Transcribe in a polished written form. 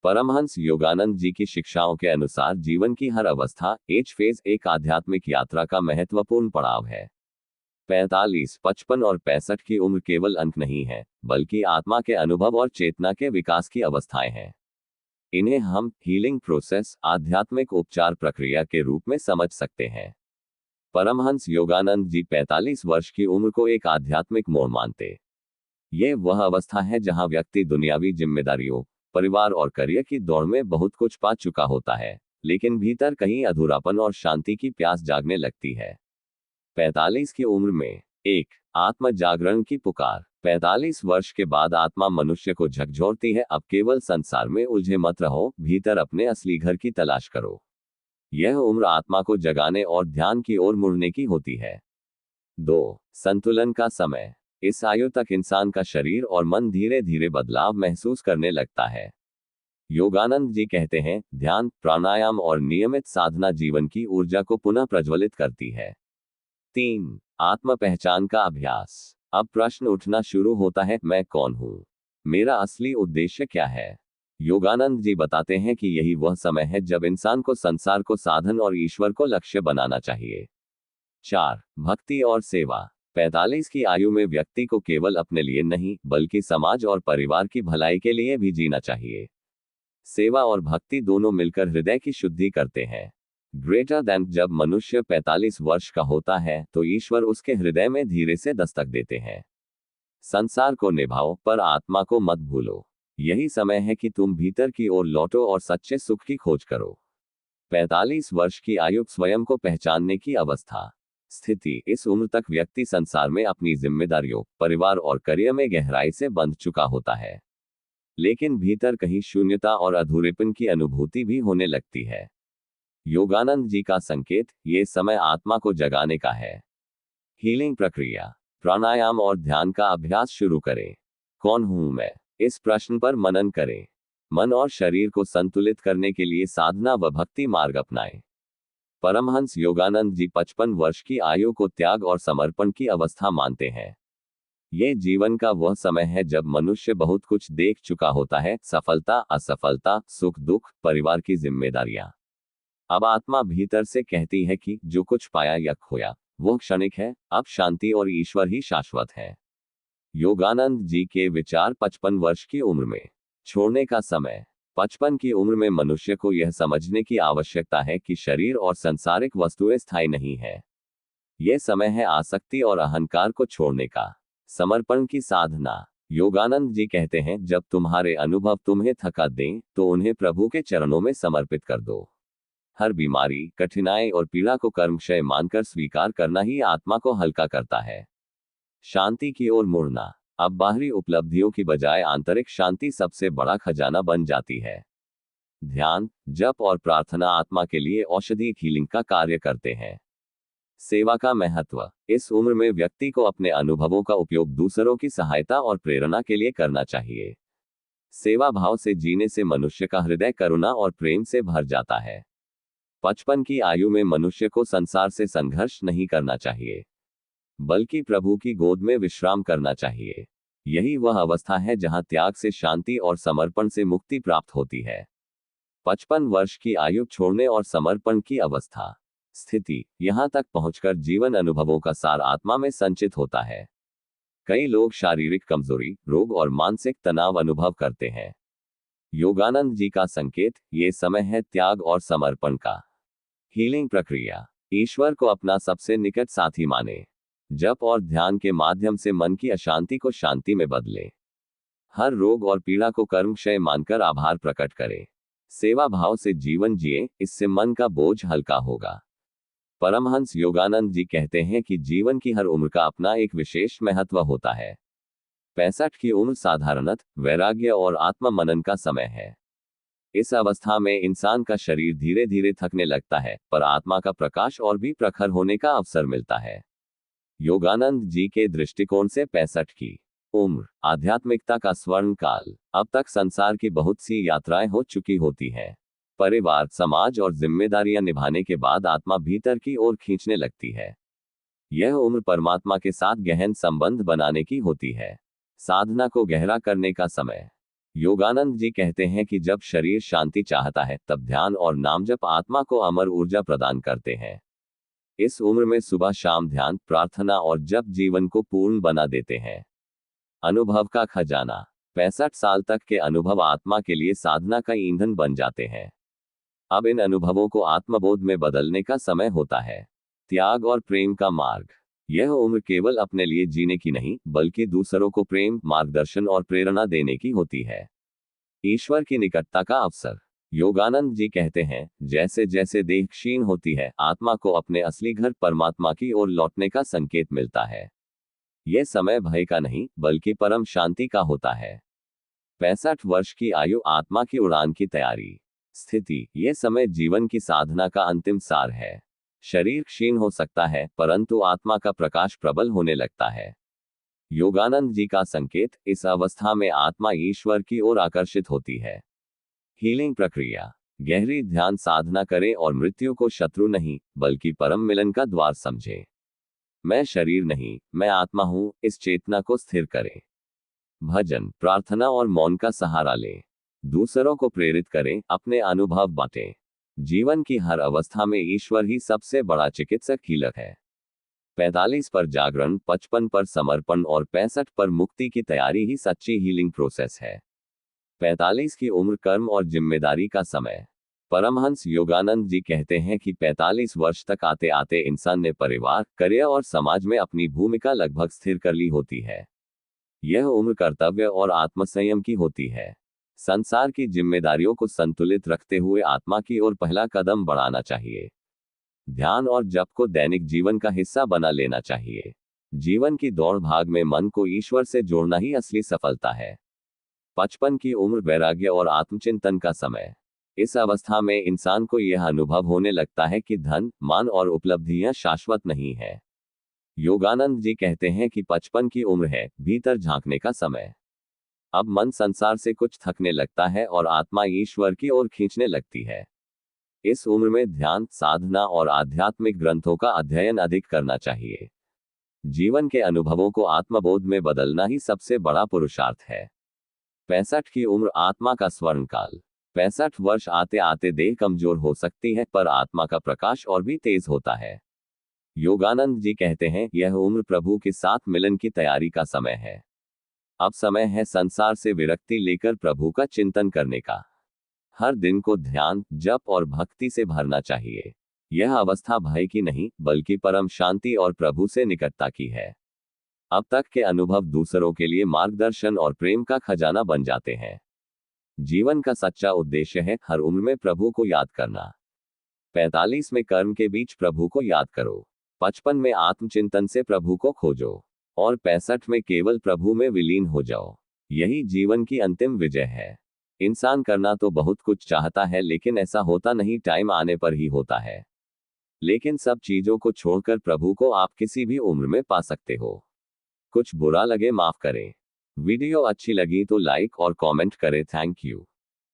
परमहंस योगानंद जी की शिक्षाओं के अनुसार जीवन की हर अवस्था एज फेज एक आध्यात्मिक यात्रा का महत्वपूर्ण पड़ाव है। 45, 55 और 65 की उम्र केवल अंक नहीं है, बल्कि आत्मा के अनुभव और चेतना के विकास की अवस्थाएं हैं। इन्हें हम हीलिंग प्रोसेस, आध्यात्मिक उपचार प्रक्रिया के रूप में समझ सकते हैं। परमहंस योगानंद जी 45 वर्ष की उम्र को एक आध्यात्मिक मोड़ मानते। ये वह अवस्था है जहां व्यक्ति दुनियावी जिम्मेदारियों, परिवार और करियर की दौड़ में बहुत कुछ पा चुका होता है, लेकिन भीतर कहीं अधूरापन और शांति की प्यास जागने लगती है। 45 की उम्र में एक आत्म जागरण की पुकार। 45 वर्ष के बाद आत्मा मनुष्य को झकझोरती है, अब केवल संसार में उलझे मत रहो, भीतर अपने असली घर की तलाश करो। यह उम्र आत्मा को जगाने और ध्यान की ओर मुड़ने की होती है। 2 संतुलन का समय। इस आयु तक इंसान का शरीर और मन धीरे धीरे बदलाव महसूस करने लगता है। योगानंद जी कहते हैं, ध्यान, प्राणायाम और नियमित साधना जीवन की ऊर्जा को पुनः प्रज्वलित करती है। 3 आत्म पहचान का अभ्यास। अब प्रश्न उठना शुरू होता है, मैं कौन हूं? मेरा असली उद्देश्य क्या है? योगानंद जी बताते हैं कि यही वह समय है जब इंसान को संसार को साधन और ईश्वर को लक्ष्य बनाना चाहिए। 4 भक्ति और सेवा। 45 की आयु में व्यक्ति को केवल अपने लिए नहीं, बल्कि समाज और परिवार की भलाई के लिए भी जीना चाहिए। सेवा और भक्ति दोनों मिलकर हृदय की शुद्धि करते हैं। Greater than. जब मनुष्य 45 वर्ष का होता है तो ईश्वर उसके हृदय में धीरे से दस्तक देते हैं। संसार को निभाओ, पर आत्मा को मत भूलो। यही समय है कि तुम भीतर की ओर लौटो और सच्चे सुख की खोज करो। 45 वर्ष की आयु स्वयं को पहचानने की अवस्था स्थिति। इस उम्र तक व्यक्ति संसार में अपनी जिम्मेदारियों, परिवार और करियर में गहराई से बंध चुका होता है, लेकिन भीतर कहीं शून्यता और अधूरेपन की अनुभूति भी होने लगती है। योगानंद जी का संकेत, ये समय आत्मा को जगाने का है। हीलिंग प्रक्रिया, प्राणायाम और ध्यान का अभ्यास शुरू करें। कौन हूं मैं? इस प्रश्न पर मनन करें। मन और शरीर को संतुलित करने के लिए साधना व भक्ति मार्ग अपनाएं। परमहंस योगानंद जी 55 वर्ष की आयु को त्याग और समर्पण की अवस्था मानते हैं। ये जीवन का वह समय है जब मनुष्य बहुत कुछ देख चुका होता है, सफलता, असफलता, सुख दुख, परिवार की जिम्मेदारियां। अब आत्मा भीतर से कहती है कि जो कुछ पाया या खोया वो क्षणिक है, अब शांति और ईश्वर ही शाश्वत है। योगानंद जी के विचार 55 वर्ष की उम्र में छोड़ने का समय। 55 की उम्र में मनुष्य को यह समझने की आवश्यकता है कि शरीर और सांसारिक वस्तुएं स्थायी नहीं है। यह समय है आसक्ति और अहंकार को छोड़ने का। समर्पण की साधना। योगानंद जी कहते हैं, जब तुम्हारे अनुभव तुम्हें थका दें तो उन्हें प्रभु के चरणों में समर्पित कर दो। हर बीमारी, कठिनाई और पीड़ा को कर्मक्षय मानकर स्वीकार करना ही आत्मा को हल्का करता है। शांति की ओर मुड़ना। अब बाहरी उपलब्धियों की बजाय आंतरिक शांति सबसे बड़ा खजाना बन जाती है। ध्यान, जप और प्रार्थना आत्मा के लिए औषधि हीलिंग का कार्य करते हैं। सेवा का महत्व। इस उम्र में व्यक्ति को अपने अनुभवों का उपयोग दूसरों की सहायता और प्रेरणा के लिए करना चाहिए। सेवा भाव से जीने से मनुष्य का हृदय करुणा और प्रेम से भर जाता है। 55 की आयु में मनुष्य को संसार से संघर्ष नहीं करना चाहिए, बल्कि प्रभु की गोद में विश्राम करना चाहिए। यही वह अवस्था है जहां त्याग से शांति और समर्पण से मुक्ति प्राप्त होती है। 55 वर्ष की आयु छोड़ने और समर्पण की अवस्था स्थिति। यहां तक पहुंचकर जीवन अनुभवों का सार आत्मा में संचित होता है। कई लोग शारीरिक कमजोरी, रोग और मानसिक तनाव अनुभव करते हैं। योगानंद जी का संकेत, ये समय है त्याग और समर्पण का। हीलिंग प्रक्रिया। ईश्वर को अपना सबसे निकट साथी माने। जप और ध्यान के माध्यम से मन की अशांति को शांति में बदले। हर रोग और पीड़ा को कर्मक्षय मानकर आभार प्रकट करें। सेवा भाव से जीवन जिए, इससे मन का बोझ हल्का होगा। परमहंस योगानंद जी कहते हैं कि जीवन की हर उम्र का अपना एक विशेष महत्व होता है। 65 की उम्र साधारणत, वैराग्य और आत्म मनन का समय है। इस अवस्था में इंसान का शरीर धीरे धीरे थकने लगता है, पर आत्मा का प्रकाश और भी प्रखर होने का अवसर मिलता है। योगानंद जी के दृष्टिकोण से 65 की उम्र आध्यात्मिकता का स्वर्ण काल। अब तक संसार की बहुत सी यात्राएं हो चुकी होती हैं। परिवार, समाज और जिम्मेदारियां निभाने के बाद आत्मा भीतर की ओर खींचने लगती है। यह उम्र परमात्मा के साथ गहन संबंध बनाने की होती है। साधना को गहरा करने का समय। योगानंद जी कहते हैं कि जब शरीर शांति चाहता है तब ध्यान और नाम जप आत्मा को अमर ऊर्जा प्रदान करते हैं। इस उम्र में सुबह शाम ध्यान, प्रार्थना और जप जीवन को पूर्ण बना देते हैं। अनुभव का खजाना। 65 साल तक के अनुभव आत्मा के लिए साधना का ईंधन बन जाते हैं। अब इन अनुभवों को आत्मबोध में बदलने का समय होता है। त्याग और प्रेम का मार्ग। यह उम्र केवल अपने लिए जीने की नहीं, बल्कि दूसरों को प्रेम, मार्गदर्शन और प्रेरणा देने की होती है। ईश्वर की निकटता का अवसर। योगानंद जी कहते हैं, जैसे जैसे देह क्षीण होती है, आत्मा को अपने असली घर परमात्मा की ओर लौटने का संकेत मिलता है। यह समय भय का नहीं, बल्कि परम शांति का होता है। 65 वर्ष की आयु आत्मा की उड़ान की तैयारी। स्थिति। यह समय जीवन की साधना का अंतिम सार है। शरीर क्षीण हो सकता है, परंतु आत्मा का प्रकाश प्रबल होने लगता है। योगानंद जी का संकेत, इस अवस्था में आत्मा ईश्वर की ओर आकर्षित होती है। हीलिंग प्रक्रिया। गहरी ध्यान साधना करें और मृत्यु को शत्रु नहीं, बल्कि परम मिलन का द्वार समझें। मैं शरीर नहीं, मैं आत्मा हूं, इस चेतना को स्थिर करें। भजन, प्रार्थना और मौन का सहारा लें। दूसरों को प्रेरित करें, अपने अनुभव बांटें। जीवन की हर अवस्था में ईश्वर ही सबसे बड़ा चिकित्सक हीलर है। 45 पर जागरण, 55 पर समर्पण और 65 पर मुक्ति की तैयारी ही सच्ची हीलिंग प्रोसेस है। 45 की उम्र कर्म और जिम्मेदारी का समय। परमहंस योगानंद जी कहते हैं कि 45 वर्ष तक आते आते इंसान ने परिवार, करियर और समाज में अपनी भूमिका लगभग स्थिर कर ली होती है। यह उम्र कर्तव्य और आत्मसंयम की होती है। संसार की जिम्मेदारियों को संतुलित रखते हुए आत्मा की ओर पहला कदम बढ़ाना चाहिए। ध्यान और जप को दैनिक जीवन का हिस्सा बना लेना चाहिए। जीवन की दौड़ भाग में मन को ईश्वर से जोड़ना ही असली सफलता है। 55 की उम्र वैराग्य और आत्मचिंतन का समय। इस अवस्था में इंसान को यह अनुभव होने लगता है कि धन, मान और उपलब्धियां शाश्वत नहीं है। योगानंद जी कहते हैं कि 55 की उम्र है भीतर झांकने का समय। अब मन संसार से कुछ थकने लगता है और आत्मा ईश्वर की ओर खींचने लगती है। इस उम्र में ध्यान, साधना और आध्यात्मिक ग्रंथों का अध्ययन अधिक करना चाहिए। जीवन के अनुभवों को आत्मबोध में बदलना ही सबसे बड़ा पुरुषार्थ है। 65 की उम्र आत्मा का स्वर्णकाल। 65 वर्ष आते आते देह कमजोर हो सकती है, पर आत्मा का प्रकाश और भी तेज होता है। योगानंद जी कहते हैं, यह उम्र प्रभु के साथ मिलन की तैयारी का समय है। अब समय है संसार से विरक्ति लेकर प्रभु का चिंतन करने का। हर दिन को ध्यान, जप और भक्ति से भरना चाहिए। यह अवस्था भय की नहीं, बल्कि परम शांति और प्रभु से निकटता की है। अब तक के अनुभव दूसरों के लिए मार्गदर्शन और प्रेम का खजाना बन जाते हैं। जीवन का सच्चा उद्देश्य है हर उम्र में प्रभु को याद करना। 45 में कर्म के बीच प्रभु को याद करो। 55 में आत्मचिंतन से प्रभु को खोजो और 65 में केवल प्रभु में विलीन हो जाओ। यही जीवन की अंतिम विजय है। इंसान करना तो बहुत कुछ चाहता है, लेकिन ऐसा होता नहीं, टाइम आने पर ही होता है। लेकिन सब चीजों को छोड़कर प्रभु को आप किसी भी उम्र में पा सकते हो। कुछ बुरा लगे माफ करें। वीडियो अच्छी लगी तो लाइक और कमेंट करें। Thank you.